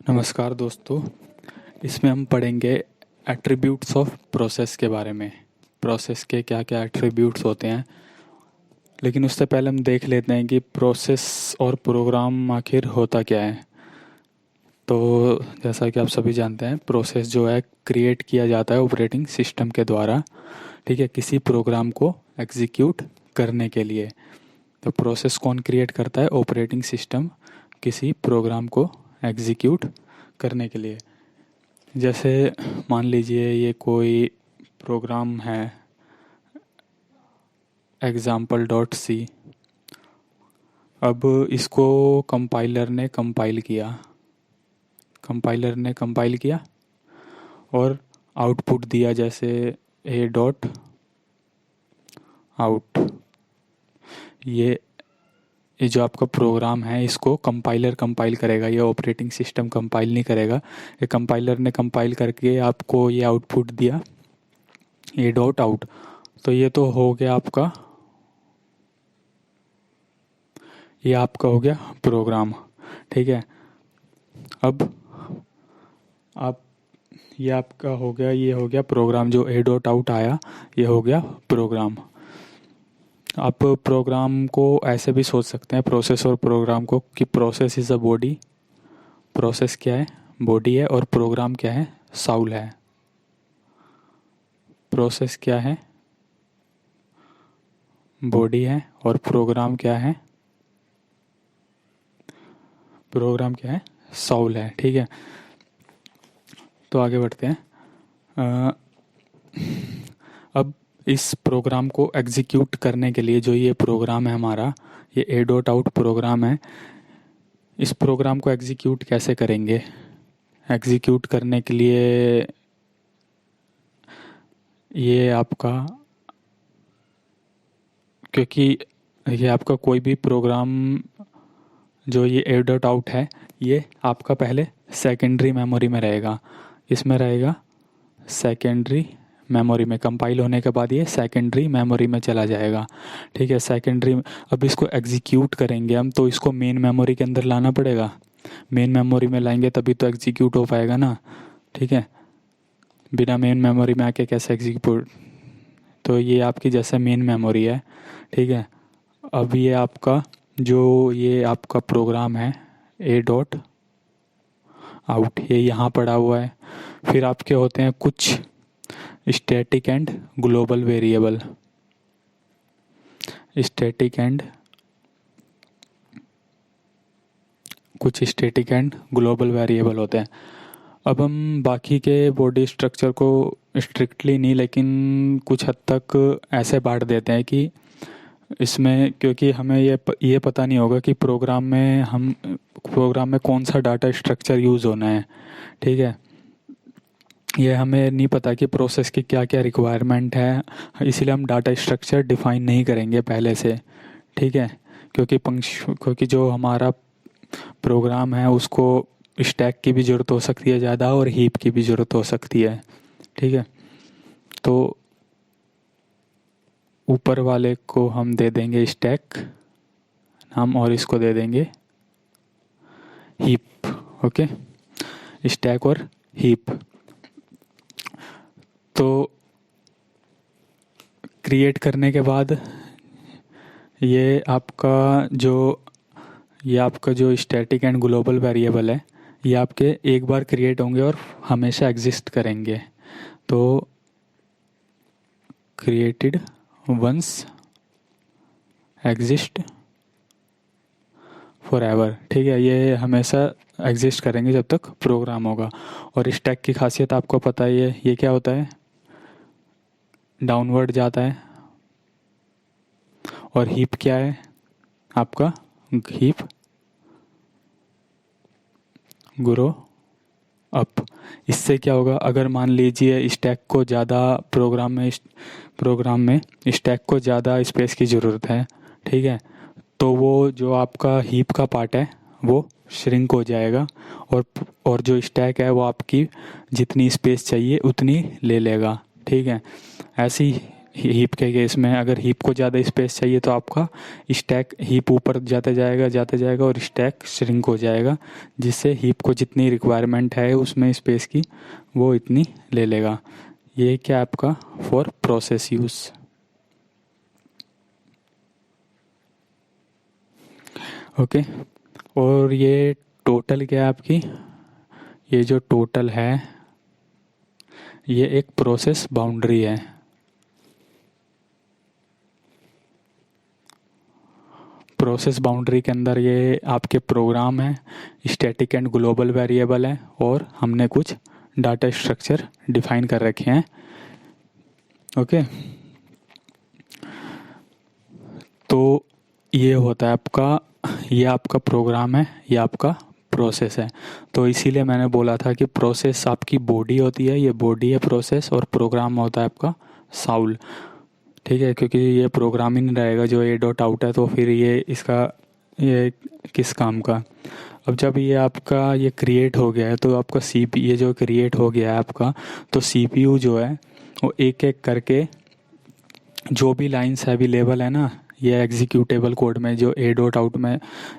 नमस्कार दोस्तों। इसमें हम पढ़ेंगे एट्रीब्यूट्स ऑफ प्रोसेस के बारे में। प्रोसेस के क्या क्या एट्रीब्यूट्स होते हैं, लेकिन उससे पहले हम देख लेते हैं कि प्रोसेस और प्रोग्राम आखिर होता क्या है। तो जैसा कि आप सभी जानते हैं, प्रोसेस जो है क्रिएट किया जाता है ऑपरेटिंग सिस्टम के द्वारा, ठीक है, किसी प्रोग्राम को एग्जीक्यूट करने के लिए। तो प्रोसेस कौन क्रिएट करता है? ऑपरेटिंग सिस्टम किसी प्रोग्राम को एग्जीक्यूट करने के लिए। जैसे मान लीजिए ये कोई प्रोग्राम है example.c। अब इसको कंपाइलर ने कंपाइल किया और आउटपुट दिया, जैसे ए डॉट आउट। ये जो आपका प्रोग्राम है इसको कंपाइलर कंपाइल करेगा, ये ऑपरेटिंग सिस्टम कंपाइल नहीं करेगा। ये कंपाइलर ने कंपाइल करके आपको ये आउटपुट दिया, ए डॉट आउट। तो ये तो हो गया आपका, ये आपका हो गया प्रोग्राम, ठीक है। अब आप ये आपका हो गया, ये हो गया प्रोग्राम। जो ए डॉट आउट आया ये हो गया प्रोग्राम। आप प्रोग्राम को ऐसे भी सोच सकते हैं, प्रोसेस और प्रोग्राम को, कि process is a body. Process क्या है? बॉडी है। और प्रोग्राम क्या है? साउल है। प्रोसेस क्या है? बॉडी है। और प्रोग्राम क्या है? प्रोग्राम क्या है? साउल है, ठीक है। तो आगे बढ़ते हैं। अब इस प्रोग्राम को एग्जीक्यूट करने के लिए, जो ये प्रोग्राम है हमारा, ये ए डॉट आउट प्रोग्राम है, इस प्रोग्राम को एग्जीक्यूट कैसे करेंगे? एग्जीक्यूट करने के लिए ये आपका, क्योंकि ये आपका कोई भी प्रोग्राम, जो ये ए डॉट आउट है, ये आपका पहले सेकेंडरी मेमोरी में रहेगा। इसमें रहेगा सेकेंडरी मेमोरी में। कंपाइल होने के बाद ये सेकेंडरी मेमोरी में चला जाएगा, ठीक है। सेकेंडरी, अब इसको एग्जीक्यूट करेंगे हम, तो इसको मेन मेमोरी के अंदर लाना पड़ेगा। मेन मेमोरी में लाएंगे तभी तो एग्जीक्यूट हो पाएगा ना, ठीक है। बिना मेन मेमोरी में आके कैसे एग्जीक्यूट? तो ये आपकी जैसे मेन मेमोरी है, ठीक है। अब ये आपका, जो ये आपका प्रोग्राम है ए डॉट आउट, ये यहाँ पड़ा हुआ है। फिर आपके होते हैं कुछ स्टैटिक एंड ग्लोबल वेरिएबल। कुछ स्टैटिक एंड ग्लोबल वेरिएबल होते हैं। अब हम बाकी के बॉडी स्ट्रक्चर को स्ट्रिक्टली नहीं, लेकिन कुछ हद तक ऐसे बांट देते हैं कि इसमें, क्योंकि हमें ये पता नहीं होगा कि प्रोग्राम में कौन सा डाटा स्ट्रक्चर यूज़ होना है, ठीक है। ये हमें नहीं पता कि प्रोसेस की क्या क्या रिक्वायरमेंट है, इसीलिए हम डाटा स्ट्रक्चर डिफाइन नहीं करेंगे पहले से, ठीक है। क्योंकि जो हमारा प्रोग्राम है उसको स्टैक की भी ज़रूरत हो सकती है ज़्यादा, और हीप की भी ज़रूरत हो सकती है, ठीक है। तो ऊपर वाले को हम दे देंगे स्टैक नाम, और इसको दे देंगे हीप, ओके। स्टैक और हीप। तो क्रिएट करने के बाद ये आपका जो स्टैटिक एंड ग्लोबल वेरिएबल है, ये आपके एक बार क्रिएट होंगे और हमेशा एग्जिस्ट करेंगे। तो created once exist forever, ठीक है। ये हमेशा एग्जिस्ट करेंगे जब तक प्रोग्राम होगा। और स्टैक की खासियत आपको पता ही है, ये क्या होता है? डाउनवर्ड जाता है। और हीप क्या है आपका? Heap grow up. इससे क्या होगा? अगर मान लीजिए स्टैक को ज़्यादा प्रोग्राम में स्टैक को ज़्यादा स्पेस की ज़रूरत है, ठीक है, तो वो जो आपका हीप का पार्ट है वो श्रिंक हो जाएगा, और जो स्टैक है वो आपकी जितनी स्पेस चाहिए उतनी ले लेगा, ठीक है। ऐसी हीप के केस में अगर हीप को ज़्यादा स्पेस चाहिए तो आपका स्टैक हीप ऊपर जाते जाएगा और स्टैक श्रिंक हो जाएगा, जिससे हीप को जितनी रिक्वायरमेंट है उसमें स्पेस की वो इतनी ले लेगा। ये क्या आपका फॉर प्रोसेस यूज़। ओके, और ये टोटल क्या है आपकी, ये जो टोटल है ये एक प्रोसेस बाउंड्री है। प्रोसेस बाउंड्री के अंदर ये आपके प्रोग्राम है, स्टैटिक एंड ग्लोबल वेरिएबल है, और हमने कुछ डाटा स्ट्रक्चर डिफाइन कर रखे हैं। ओके, तो ये होता है आपका, ये आपका प्रोग्राम है, ये आपका प्रोसेस है। तो इसीलिए मैंने बोला था कि प्रोसेस आपकी बॉडी होती है, ये बॉडी है प्रोसेस, और प्रोग्राम होता है आपका साउल। ठीक है, क्योंकि ये प्रोग्राम ही नहीं रहेगा जो ए डॉट आउट है, तो फिर ये इसका ये किस काम का। अब जब ये आपका ये क्रिएट हो गया है तो आपका ये जो क्रिएट हो गया है आपका, तो सीपीयू जो है वो एक एक करके जो भी लाइंस अवेलेबल है ना, ये एग्जीक्यूटेबल कोड में जो ए डॉट आउट में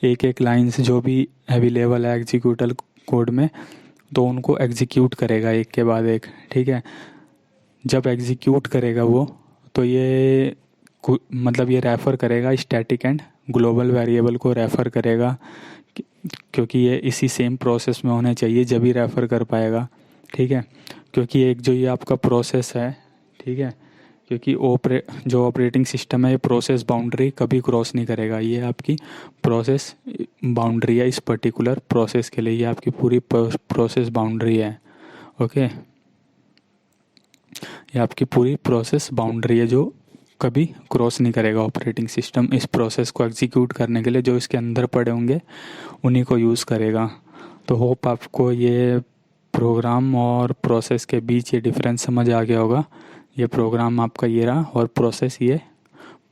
एक एक लाइंस जो भी अवेलेबल है एग्जीक्यूटेबल कोड में, तो उनको एग्जीक्यूट करेगा एक के बाद एक। ठीक है, जब एग्जीक्यूट करेगा वो, तो ये मतलब ये रेफ़र करेगा स्टैटिक एंड ग्लोबल वेरिएबल को रेफ़र करेगा, क्योंकि ये इसी सेम प्रोसेस में होने चाहिए जब ही रेफ़र कर पाएगा। ठीक है, क्योंकि एक जो ये आपका प्रोसेस है, ठीक है, क्योंकि जो ऑपरेटिंग सिस्टम है ये प्रोसेस बाउंड्री कभी क्रॉस नहीं करेगा। ये आपकी प्रोसेस बाउंड्री है, इस पर्टिकुलर प्रोसेस के लिए ये आपकी पूरी प्रोसेस बाउंड्री है। ओके, ये आपकी पूरी प्रोसेस बाउंड्री है जो कभी क्रॉस नहीं करेगा ऑपरेटिंग सिस्टम। इस प्रोसेस को एग्जीक्यूट करने के लिए जो इसके अंदर पड़े होंगे उन्हीं को यूज़ करेगा। तो होप आपको ये प्रोग्राम और प्रोसेस के बीच ये डिफरेंस समझ आ गया होगा। ये प्रोग्राम आपका ये रहा, और प्रोसेस ये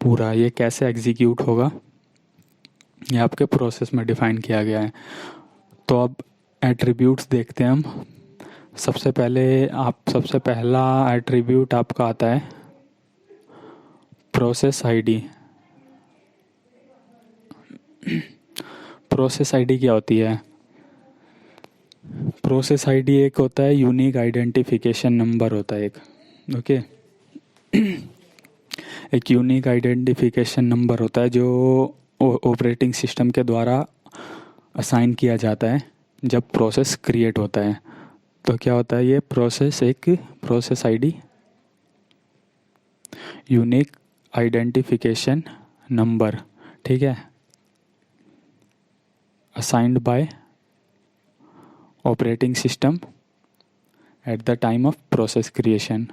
पूरा, ये कैसे एग्जीक्यूट होगा ये आपके प्रोसेस में डिफ़ाइन किया गया है। तो अब एट्रीब्यूट्स देखते हैं हम। सबसे पहला एट्रीब्यूट आपका आता है प्रोसेस आईडी। प्रोसेस आईडी क्या होती है? प्रोसेस आईडी एक होता है यूनिक आइडेंटिफिकेशन नंबर होता है एक। ओके, एक यूनिक आइडेंटिफिकेशन नंबर होता है जो ऑपरेटिंग सिस्टम के द्वारा असाइन किया जाता है जब प्रोसेस क्रिएट होता है। तो क्या होता है ये प्रोसेस, एक process ID unique identification number, ठीक है, assigned by operating system at the time of process creation.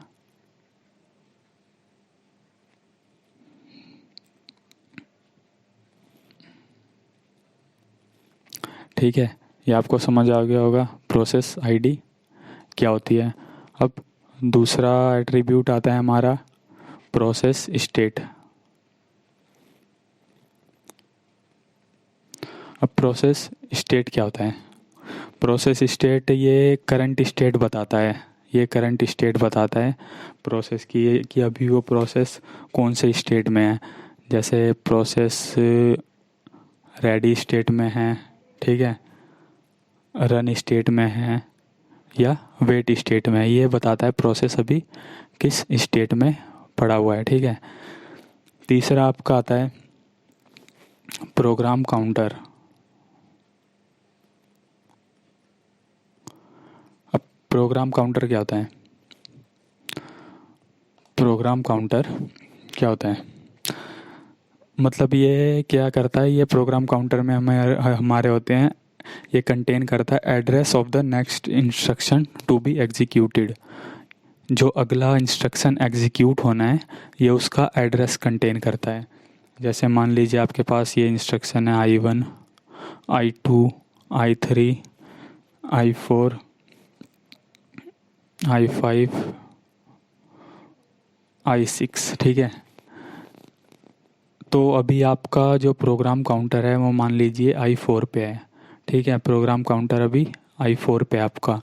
ठीक है, ये आपको समझ आ गया होगा प्रोसेस आईडी क्या होती है। अब दूसरा एट्रीब्यूट आता है हमारा प्रोसेस स्टेट। अब प्रोसेस स्टेट क्या होता है? प्रोसेस स्टेट ये करंट स्टेट बताता है, ये करंट स्टेट बताता है प्रोसेस की, कि अभी वो प्रोसेस कौन से स्टेट में है। जैसे प्रोसेस रेडी स्टेट में है, ठीक है, रन स्टेट में है, या वेट स्टेट में है। ये बताता है प्रोसेस अभी किस स्टेट में पड़ा हुआ है। ठीक है, तीसरा आपका आता है प्रोग्राम काउंटर। अब प्रोग्राम काउंटर क्या होता है? प्रोग्राम काउंटर क्या होता है मतलब ये क्या करता है, ये प्रोग्राम काउंटर में हमारे होते हैं, ये कंटेन करता है address of the next instruction to be executed. जो अगला इंस्ट्रक्शन एग्जीक्यूट होना है ये उसका एड्रेस कंटेन करता है। जैसे मान लीजिए आपके पास ये इंस्ट्रक्शन है I1, I2, I3, I4, I5, I6, ठीक है। तो अभी आपका जो प्रोग्राम काउंटर है वो मान लीजिए I4 पे है, ठीक है, प्रोग्राम काउंटर अभी I4 पे आपका।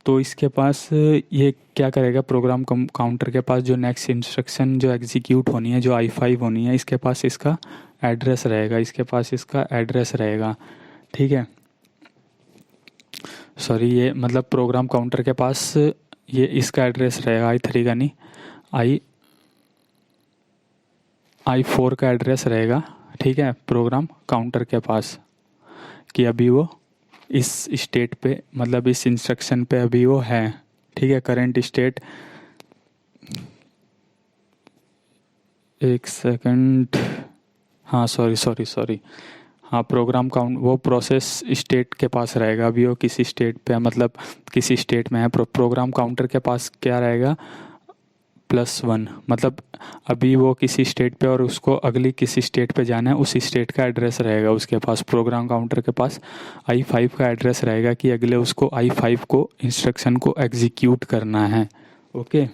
तो इसके पास ये क्या करेगा, प्रोग्राम काउंटर के पास जो नेक्स्ट इंस्ट्रक्शन जो एग्जीक्यूट होनी है, जो I5 होनी है, इसके पास इसका एड्रेस रहेगा, इसके पास इसका एड्रेस रहेगा। ठीक है, सॉरी, ये मतलब प्रोग्राम काउंटर के पास ये इसका एड्रेस रहेगा, I3 का नहीं, I4 का एड्रेस रहेगा। ठीक है, प्रोग्राम काउंटर के पास कि अभी वो इस स्टेट पे, मतलब इस इंस्ट्रक्शन पे अभी वो है। ठीक है, करंट स्टेट, एक सेकंड, हाँ सॉरी, हाँ, प्रोग्राम काउंट वो प्रोसेस स्टेट के पास रहेगा, अभी वो किसी स्टेट पे है, मतलब किसी स्टेट में है। प्रोग्राम काउंटर के पास क्या रहेगा, +1, मतलब अभी वो किसी स्टेट पे और उसको अगली किसी स्टेट पे जाना है, उसी स्टेट का एड्रेस रहेगा उसके पास। प्रोग्राम काउंटर के पास I5 का एड्रेस रहेगा कि अगले उसको I5 को इंस्ट्रक्शन को एग्जीक्यूट करना है। ओके,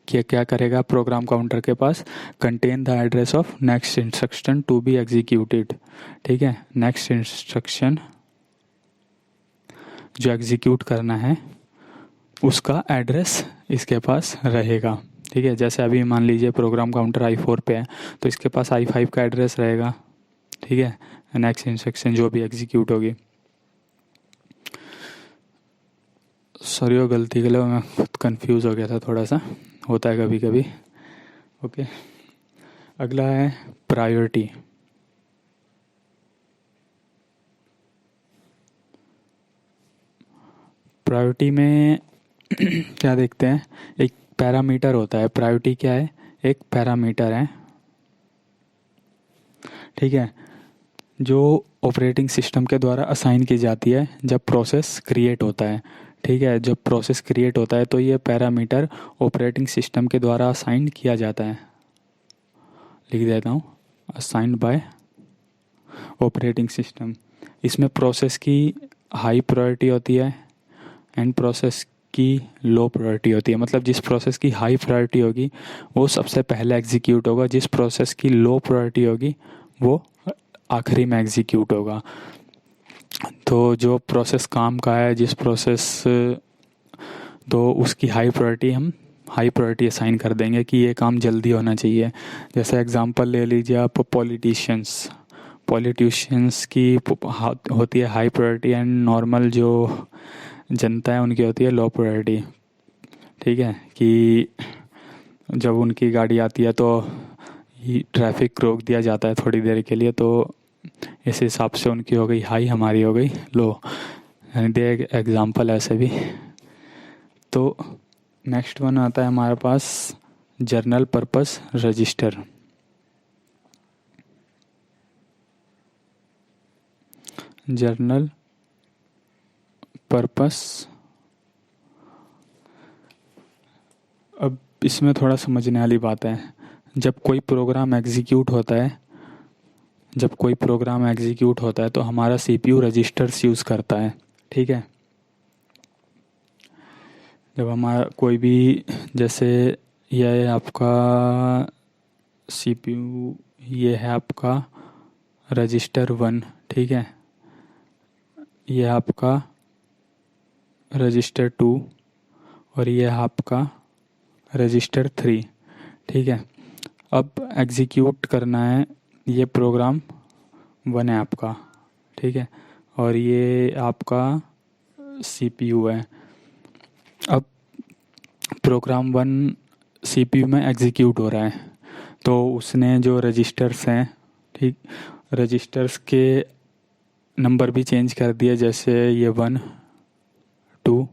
क्या करेगा प्रोग्राम काउंटर के पास, contain the address of next instruction to be executed. ठीक है, नेक्स्ट इंस्ट्रक्शन जो एग्जीक्यूट करना है उसका एड्रेस इसके पास रहेगा। ठीक है, जैसे अभी मान लीजिए प्रोग्राम काउंटर I4 पे है, तो इसके पास I5 का एड्रेस रहेगा। ठीक है, नेक्स्ट इंस्ट्रक्शन जो भी एग्जीक्यूट होगी। सॉरी, वो गलती के लिए मैं खुद कंफ्यूज हो गया था, थोड़ा सा होता है कभी कभी। ओके, अगला है प्रायोरिटी। प्रायोरिटी में क्या देखते हैं, एक पैरामीटर होता है। प्रायोरिटी क्या है, एक पैरामीटर है। ठीक है, जो ऑपरेटिंग सिस्टम के द्वारा असाइन की जाती है जब प्रोसेस क्रिएट होता है। ठीक है, जब प्रोसेस क्रिएट होता है तो ये पैरामीटर ऑपरेटिंग सिस्टम के द्वारा असाइन किया जाता है। लिख देता हूँ, असाइंड बाय ऑपरेटिंग सिस्टम। इसमें प्रोसेस की हाई प्रायोरिटी होती है एंड प्रोसेस की लो प्रायोरिटी होती है। मतलब जिस प्रोसेस की हाई प्रायोरिटी होगी वो सबसे पहले एग्जीक्यूट होगा, जिस प्रोसेस की लो प्रायोरिटी होगी वो आखिरी में एग्जीक्यूट होगा। तो जो प्रोसेस काम का है, जिस प्रोसेस, तो उसकी हाई प्रायोरिटी असाइन कर देंगे कि ये काम जल्दी होना चाहिए। जैसे एग्जांपल ले लीजिए आप, पॉलिटिशियंस की होती है हाई प्रायोरिटी एंड नॉर्मल जो जनता है उनकी होती है लो प्रायोरिटी। ठीक है, कि जब उनकी गाड़ी आती है तो ट्रैफिक रोक दिया जाता है थोड़ी देर के लिए, तो इस हिसाब से उनकी हो गई हाई, हमारी हो गई लो। दे एग्जांपल ऐसे भी। तो नेक्स्ट वन आता है हमारे पास journal purpose register. Journal purpose, अब इसमें थोड़ा समझने वाली बात है। जब कोई प्रोग्राम एग्जीक्यूट होता है तो हमारा CPU रजिस्टर्स यूज़ करता है। ठीक है, जब हमारा कोई भी, जैसे यह है आपका CPU, ये है आपका रजिस्टर 1। ठीक है, यह आपका रजिस्टर 2 और यह है आपका रजिस्टर 3। ठीक है, अब एग्जीक्यूट करना है, ये प्रोग्राम 1 है आपका। ठीक है, और ये आपका CPU है। अब प्रोग्राम 1 CPU में एग्जीक्यूट हो रहा है, तो उसने जो रजिस्टर्स हैं, ठीक, रजिस्टर्स के नंबर भी चेंज कर दिए। जैसे ये 1, 2,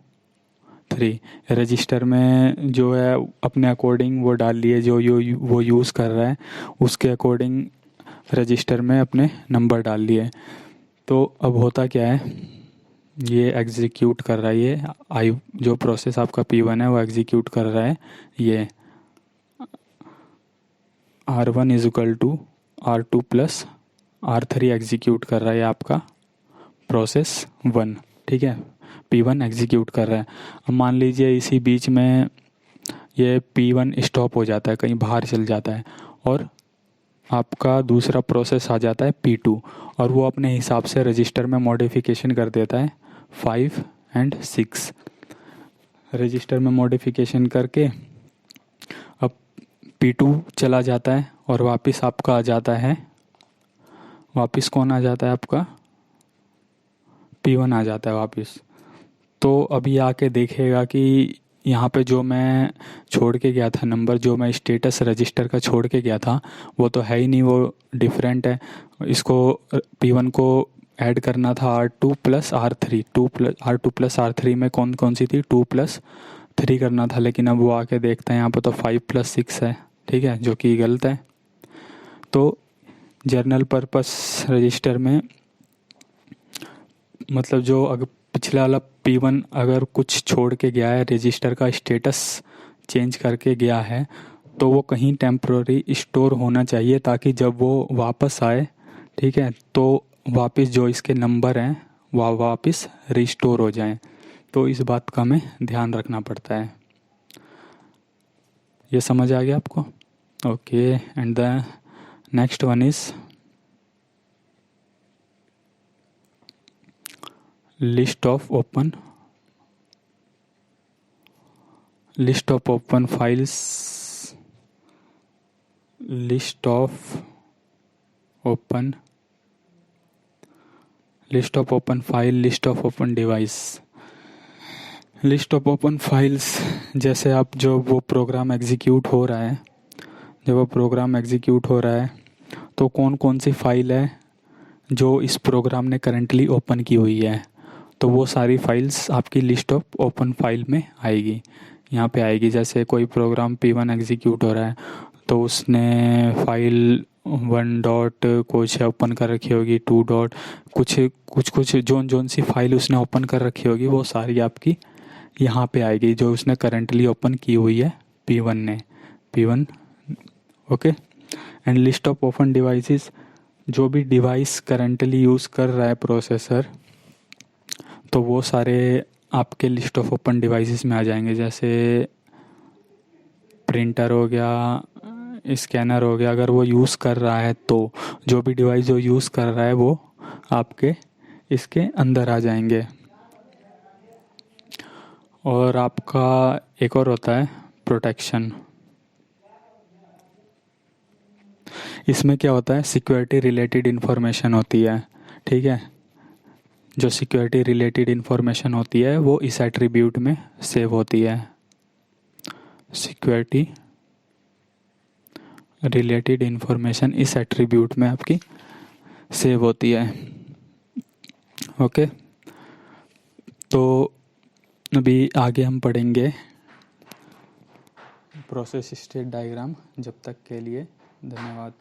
3 रजिस्टर में जो है अपने अकॉर्डिंग वो डाल लिए, जो वो यूज़ कर रहा है उसके अकॉर्डिंग रजिस्टर में अपने नंबर डाल लिए। तो अब होता क्या है, ये एग्जीक्यूट कर रहा है, ये जो प्रोसेस आपका P1 है वो एग्जीक्यूट कर रहा है। ये R1 = R2 + R3 एग्जीक्यूट कर रहा है आपका प्रोसेस 1। ठीक है, P1 एग्जीक्यूट कर रहा है। अब मान लीजिए इसी बीच में ये P1 स्टॉप हो जाता है, कहीं बाहर चल जाता है, और आपका दूसरा प्रोसेस आ जाता है P2, और वो अपने हिसाब से रजिस्टर में मॉडिफिकेशन कर देता है 5 और 6। रजिस्टर में मॉडिफिकेशन करके अब P2 चला जाता है और वापस आपका आ जाता है, वापस कौन आ जाता है आपका, P1 आ जाता है वापस। तो अभी आके देखेगा कि यहाँ पे जो मैं छोड़ के गया था नंबर, जो मैं स्टेटस रजिस्टर का छोड़ के गया था वो तो है ही नहीं, वो डिफरेंट है। इसको P1 को ऐड करना था R2 plus R3, R2 plus R3 में कौन कौन सी थी, 2 प्लस 3 करना था, लेकिन अब वो आके देखते हैं यहाँ पे तो 5 प्लस 6 है, ठीक है, जो कि गलत है। तो जर्नल पर्पस रजिस्टर में मतलब जो अगर पिछला वाला P1 अगर कुछ छोड़ के गया है, रजिस्टर का स्टेटस चेंज करके गया है, तो वो कहीं टेम्प्रोरी स्टोर होना चाहिए ताकि जब वो वापस आए, ठीक है, तो वापस जो इसके नंबर हैं वह वापस रिस्टोर हो जाएं। तो इस बात का हमें ध्यान रखना पड़ता है। ये समझ आ गया आपको? Okay, and the next one is list of open files, list of open file, list of open device। List of open files, जैसे आप जो वो प्रोग्राम एग्जीक्यूट हो रहा है, जब वो प्रोग्राम एग्जीक्यूट हो रहा है तो कौन कौन सी फाइल है जो इस प्रोग्राम ने करंटली ओपन की हुई है, तो वो सारी फाइल्स आपकी लिस्ट ऑफ ओपन फाइल में आएगी, यहाँ पे आएगी। जैसे कोई प्रोग्राम P1 एग्जीक्यूट हो रहा है तो उसने फाइल 1 डॉट कुछ ओपन कर रखी होगी, 2 डॉट कुछ जोन सी फाइल उसने ओपन कर रखी होगी, वो सारी आपकी यहाँ पे आएगी जो उसने करंटली ओपन की हुई है P1। Okay, and list of open devices, जो भी डिवाइस करंटली यूज़ कर रहा है प्रोसेसर, तो वो सारे आपके लिस्ट ऑफ ओपन डिवाइसेस में आ जाएंगे। जैसे प्रिंटर हो गया, स्कैनर हो गया, अगर वो यूज़ कर रहा है तो जो भी डिवाइस जो यूज़ कर रहा है वो आपके इसके अंदर आ जाएंगे। और आपका एक और होता है प्रोटेक्शन। इसमें क्या होता है, सिक्योरिटी रिलेटेड इन्फॉर्मेशन होती है, ठीक है। जो सिक्योरिटी रिलेटेड इन्फॉर्मेशन होती है वो इस एट्रीब्यूट में सेव होती है। सिक्योरिटी रिलेटेड इन्फॉर्मेशन इस एट्रीब्यूट में आपकी सेव होती है। ओके, तो अभी आगे हम पढ़ेंगे प्रोसेस स्टेट डायग्राम। जब तक के लिए धन्यवाद।